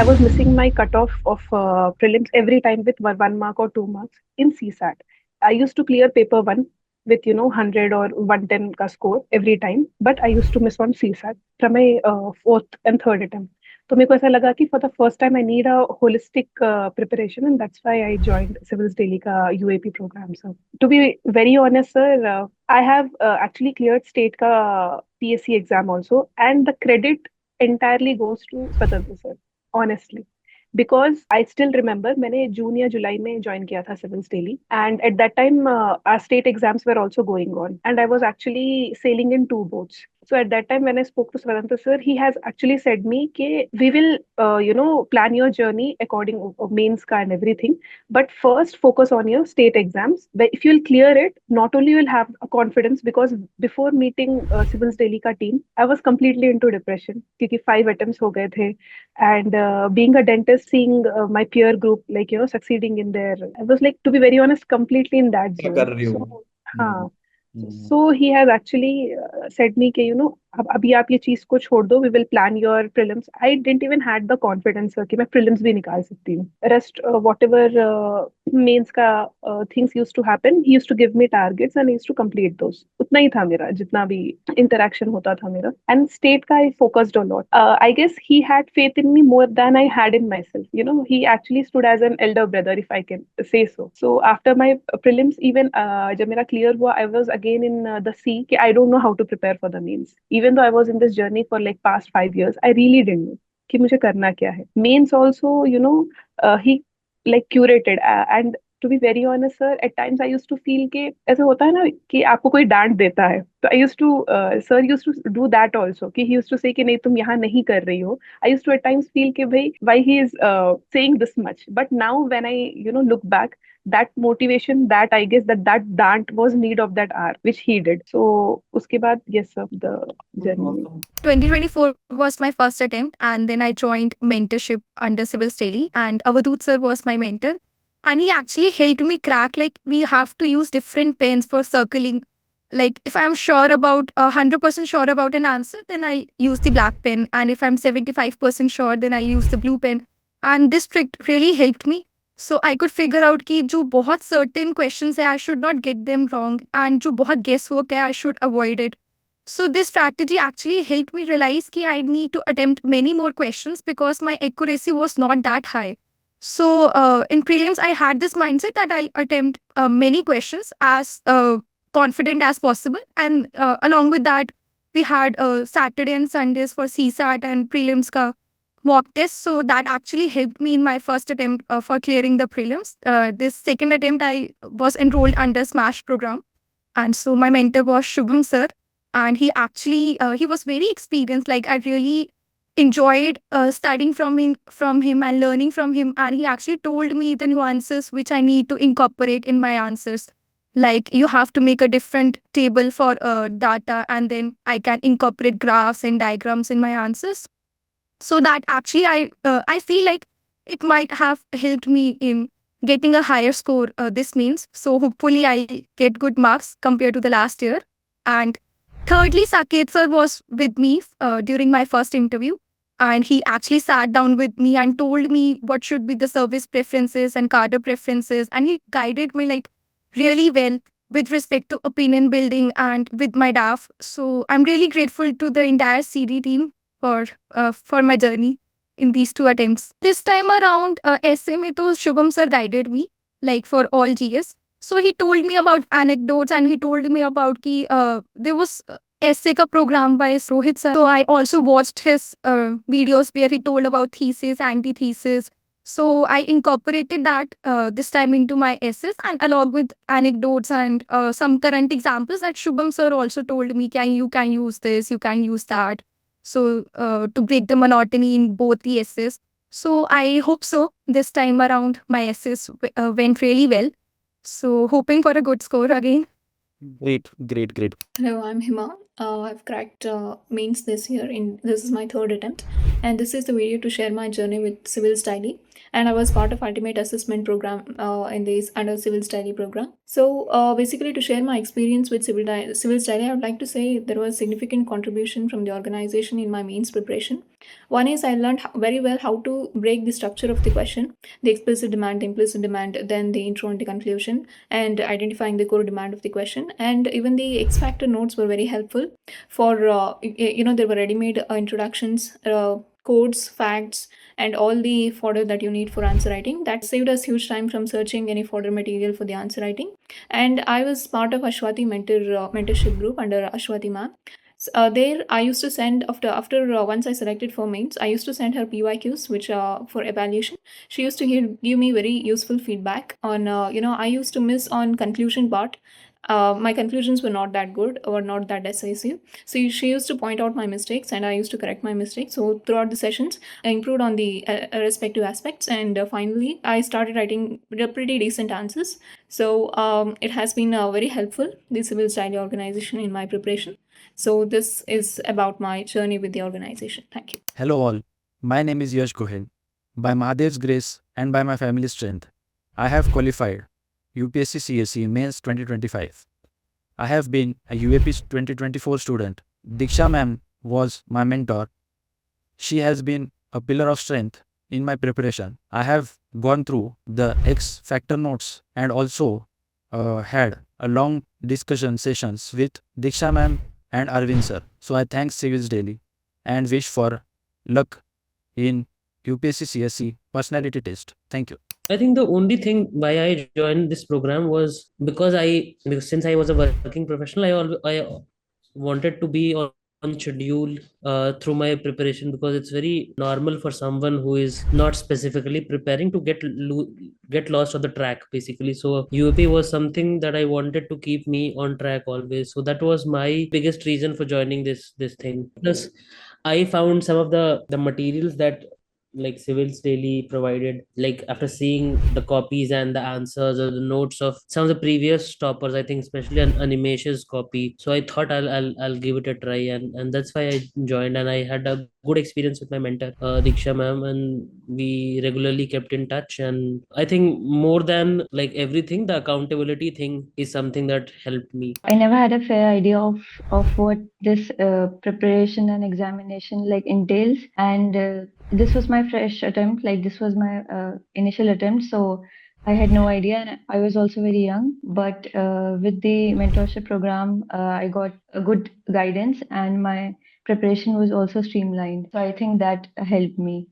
I was missing my cutoff of prelims every time with 1 mark or 2 marks in CSAT. I used to clear paper one with 100 or 110 ka score every time, but I used to miss on CSAT from my fourth and third attempt. तो मेरे को ऐसा लगा कि for the first time I need a holistic preparation, and that's why I joined Civils Daily का UAP program. So to be very honest, sir, I have actually cleared state का PSC exam also, and the credit entirely goes to Swatantra sir, honestly. Because I still remember मैंने जून या जुलाई में join किया था civils daily, and at that time our state exams were also going on, and I was actually sailing in two boats. So at that time when I spoke to Swatantra sir, he has actually said me कि we will plan your journey according to mains ka and everything, but first focus on your state exams. But if you'll clear it, not only you'll have a confidence, because before meeting Civils Delhi ka team, I was completely into depression क्योंकि 5 attempts हो गए थे, and being a dentist, seeing my peer group like succeeding in their, I was like, to be very honest, completely in that क्या zone. कर रही हूँ। So हम्म, हाँ, हम्म, so he has actually said me कि अब अभी आप ये चीज को छोड़ दो, we will plan your prelims. I didn't even had the confidence कि मैं प्रीलिम्स भी निकाल सकती हूँ. रेस्ट वॉट एवर मेंस का things used to happen, he used to give me targets and used to complete those. उतना ही था मेरा, जितना भी इंटरेक्शन होता था मेरा. एंड स्टेट का I focused a lot. I guess he had faith in me more than I had in myself. He actually stood as an elder brother, if I can say so. So after my prelims, even जब मेरा clear हुआ, I was again in the sea कि I don't know how to prepare for the mains. Even though I was in this journey for like past 5 years, I really didn't know कि मुझे करना क्या है. Mains also, he like curated, and to be very honest, sir, at times I used to feel कि ऐसे होता है ना कि आपको कोई डांट देता है, तो I used to sir used to do that also कि he used to say कि नहीं तुम यहाँ नहीं कर रही हो. I used to at times feel कि भाई why he is saying this much. But now when I look back, that motivation, that I guess that dant was need of that hour which he did. So uske baad, yes sir, the journey. 2024 was my first attempt, and then I joined mentorship under Civil Daily, and Avadut sir was my mentor, and he actually helped me crack, like, we have to use different pens for circling. Like, if I'm sure about 100% sure about an answer, then I use the black pen, and if I'm 75% sure, then I use the blue pen. And this trick really helped me. So I could figure out कि जो बहुत certain questions है, I should not get them wrong, and जो बहुत guesswork है, I should avoid it. So this strategy actually helped me realize that I need to attempt many more questions because my accuracy was not that high. So in prelims, I had this mindset that I attempt many questions as confident as possible. And along with that, we had Saturday and Sundays for CSAT and prelims ka mock test. So that actually helped me in my first attempt for clearing the prelims. This second attempt, I was enrolled under SMASH program. And so my mentor was Shubham sir, and he actually he was very experienced. Like, I really enjoyed studying from him and learning from him, and he actually told me the nuances which I need to incorporate in my answers. Like, you have to make a different table for data, and then I can incorporate graphs and diagrams in my answers. So that actually I feel like it might have helped me in getting a higher score this means. So hopefully I get good marks compared to the last year. And thirdly, Saket sir was with me during my first interview, and he actually sat down with me and told me what should be the service preferences and cadre preferences, and he guided me like really well with respect to opinion building and with my DAF. So I'm really grateful to the entire CD team for my journey in these two attempts. This time around, essay mein to Shubham sir guided me, like, for all GS. So he told me about anecdotes, and he told me about ki there was essay ka program by Rohit sir. So I also watched his videos where he told about thesis, antithesis. So I incorporated that this time into my essays, and along with anecdotes and some current examples that Shubham sir also told me, you can use this, you can use that. So to break the monotony in both the essays. So I hope so this time around my essays went really well. So hoping for a good score again. Great, great, great. Hello, I'm Hima. I've cracked mains this year. This is my third attempt, and this is the video to share my journey with Civils Daily. and I was part of Ultimate Assessment Program in this under Civil Study program. So basically, to share my experience with Civil Study, I would like to say there was significant contribution from the organization in my mains preparation. One is I learned very well how to break the structure of the question, the explicit demand, the implicit demand, then the intro and the conclusion, and identifying the core demand of the question. And even the X Factor notes were very helpful for, there were ready-made introductions, codes, facts, and all the fodder that you need for answer writing. That saved us huge time from searching any fodder material for the answer writing. And I was part of Ashwati mentorship group under Ashwati ma'am. There I used to send after once I selected for mains, I used to send her PYQs, which for evaluation. She used to give me very useful feedback on I used to miss on conclusion part. My conclusions were not that good or not that decisive. So she used to point out my mistakes and I used to correct my mistakes. So throughout the sessions, I improved on the respective aspects. And finally, I started writing pretty decent answers. So it has been very helpful, the Civil Study organization, in my preparation. So this is about my journey with the organization. Thank you. Hello all, my name is Yash Gohel. By Mahadev's grace and by my family's strength, I have qualified UPSC CSE Mains 2025. I have been a UAP 2024 student. Diksha ma'am was my mentor. She has been a pillar of strength in my preparation. I have gone through the X Factor notes and also had a long discussion sessions with Diksha ma'am and Arvind sir. So I thank Civils Daily and wish for luck in UPSC CSE personality test. Thank you. I think the only thing why I joined this program was because since I was a working professional, I wanted to be on schedule through my preparation, because it's very normal for someone who is not specifically preparing to get lost on the track, basically. So UAP was something that I wanted to keep me on track always. So that was my biggest reason for joining this thing. Plus, I found some of the materials that like Civils Daily provided, like after seeing the copies and the answers or the notes of some of the previous toppers, I think especially an Animesh's copy. So I thought I'll give it a try, and that's why I joined. And I had a good experience with my mentor, Diksha ma'am, and we regularly kept in touch. And I think more than like everything, the accountability thing is something that helped me. I never had a fair idea of what this preparation and examination like entails, and this was my fresh attempt. Like this was my initial attempt, so I had no idea, and I was also very young. But with the mentorship program, I got a good guidance, and my preparation was also streamlined. So I think that helped me.